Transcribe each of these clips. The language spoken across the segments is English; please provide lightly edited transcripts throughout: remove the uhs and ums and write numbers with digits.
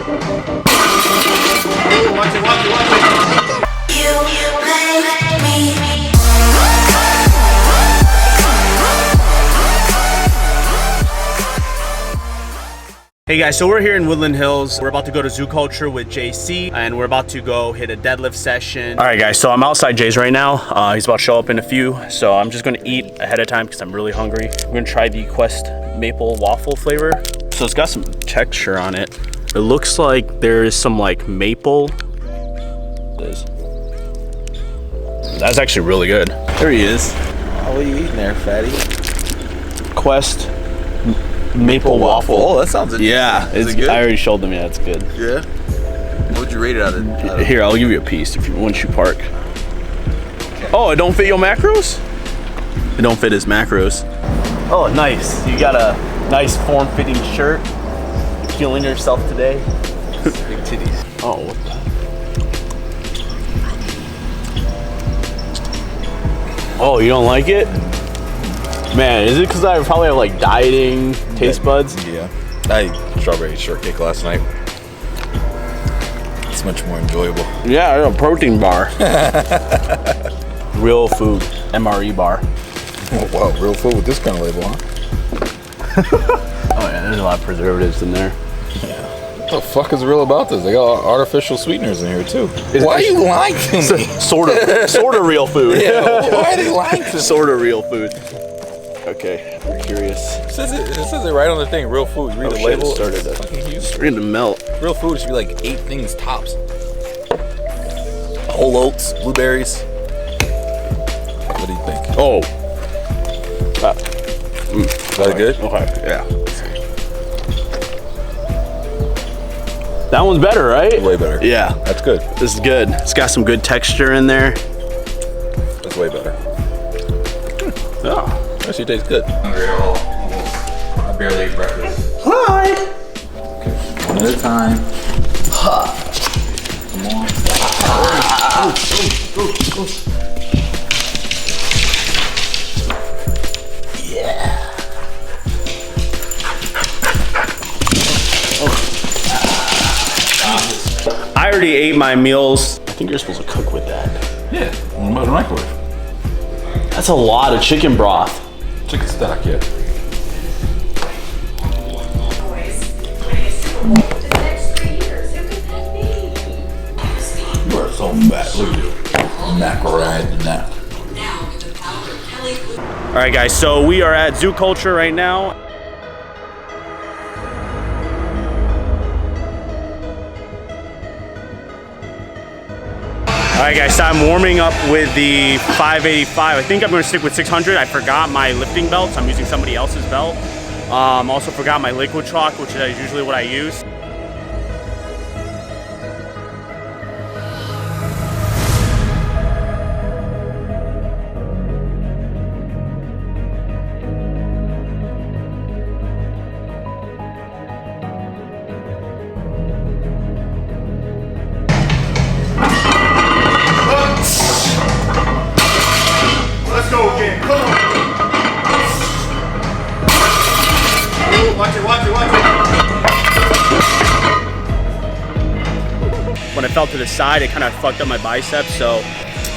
Watch it, watch it, watch it. Hey guys, so we're here in Woodland Hills. We're about to go to Zoo Culture with JC, and we're about to go hit a deadlift session. All right guys, so I'm outside Jay's right now. He's about to show up in a few, so I'm just gonna eat ahead of time because I'm really hungry. We're gonna try the Quest maple waffle flavor. So it's got some texture on it. It looks like there is some like maple. That's actually really good. There he is. What are you eating there, fatty? Quest maple waffle. Oh, that sounds interesting. Yeah, Is it good? I already showed them. Yeah, it's good. Yeah. What would you rate it out of? Here, I'll give you a piece if you once you park. Oh, it don't fit your macros? It don't fit his macros. Oh, nice. You got a nice form-fitting shirt. You feeling yourself today? Big titties. Oh, what the? Oh, you don't like it? Man, is it because I probably have like dieting taste buds? Yeah. I ate strawberry shortcake last night. It's much more enjoyable. Yeah, a protein bar. Real food, MRE bar. Oh, wow, real food with this kind of label, huh? Oh yeah, there's a lot of preservatives in there. Yeah. What the fuck is real about this? They got artificial sweeteners in here too. Why are you lying to me? Sort of real food. Yeah, why are they lying to me? Sort of real food. Okay, I'm curious. It says it right on the thing, real food. You read the label. It's starting to melt. Real food should be like 8 things tops. Whole oats, blueberries. What do you think? Oh. Is that good? Okay, yeah. That one's better, right? Way better. Yeah. That's good. This is good. It's got some good texture in there. That's way better. Oh. Actually tastes good. Hungry at all. I barely ate breakfast. Hi. One at a time. Come on. Go. Yeah. I already ate my meals. I think you're supposed to cook with that. Yeah. What about the microwave? That's a lot of chicken broth. Chicken stock, yeah. You are so fat. Look at you. Macaroni and that. All right, guys. So we are at Zoo Culture right now. All right, guys. So I'm warming up with the 585. I think I'm going to stick with 600. I forgot my lifting belt, so I'm using somebody else's belt. Also forgot my liquid chalk, which is usually what I use. Let's go again. Come on. Watch it, watch it, watch it. When I fell to the side, it kind of fucked up my biceps, so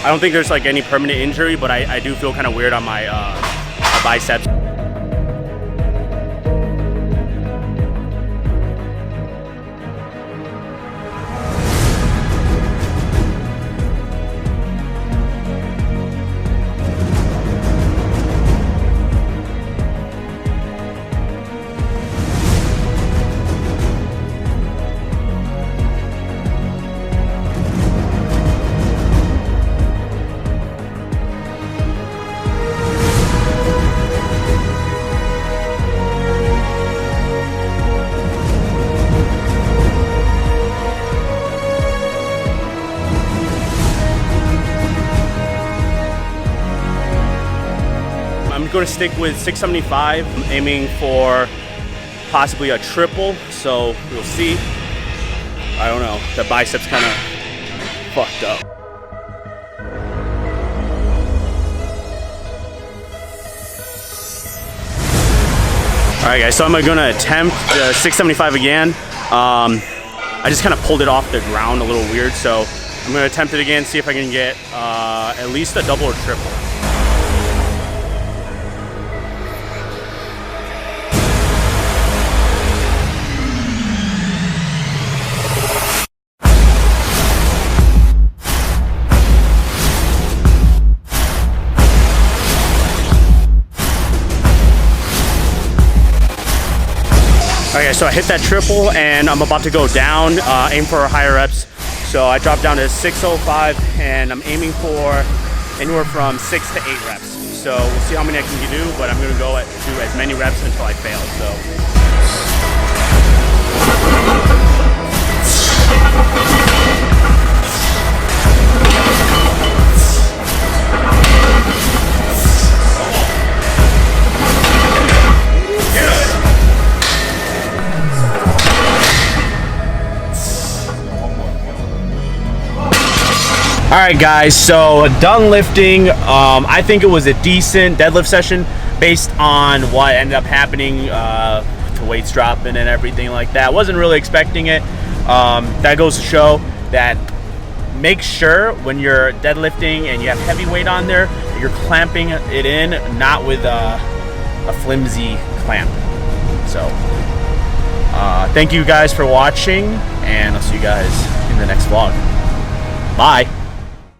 I don't think there's like any permanent injury, but I do feel kind of weird on my biceps. I'm going to stick with 675. I'm aiming for possibly a triple, so we'll see. I don't know. The biceps kind of fucked up. All right, guys, so I'm going to attempt the 675 again. I just kind of pulled it off the ground a little weird. So I'm gonna attempt it again, see if I can get at least a double or triple. Okay, so I hit that triple and I'm about to go down, aim for higher reps. So I dropped down to 605 and I'm aiming for anywhere from 6 to 8 reps. So we'll see how many I can do, but I'm gonna go do as many reps until I fail. All right, guys, so done lifting. I think it was a decent deadlift session based on what ended up happening, the weights dropping and everything like that. Wasn't really expecting it. That goes to show that make sure when you're deadlifting and you have heavy weight on there, you're clamping it in, not with a flimsy clamp. So thank you guys for watching, and I'll see you guys in the next vlog. Bye.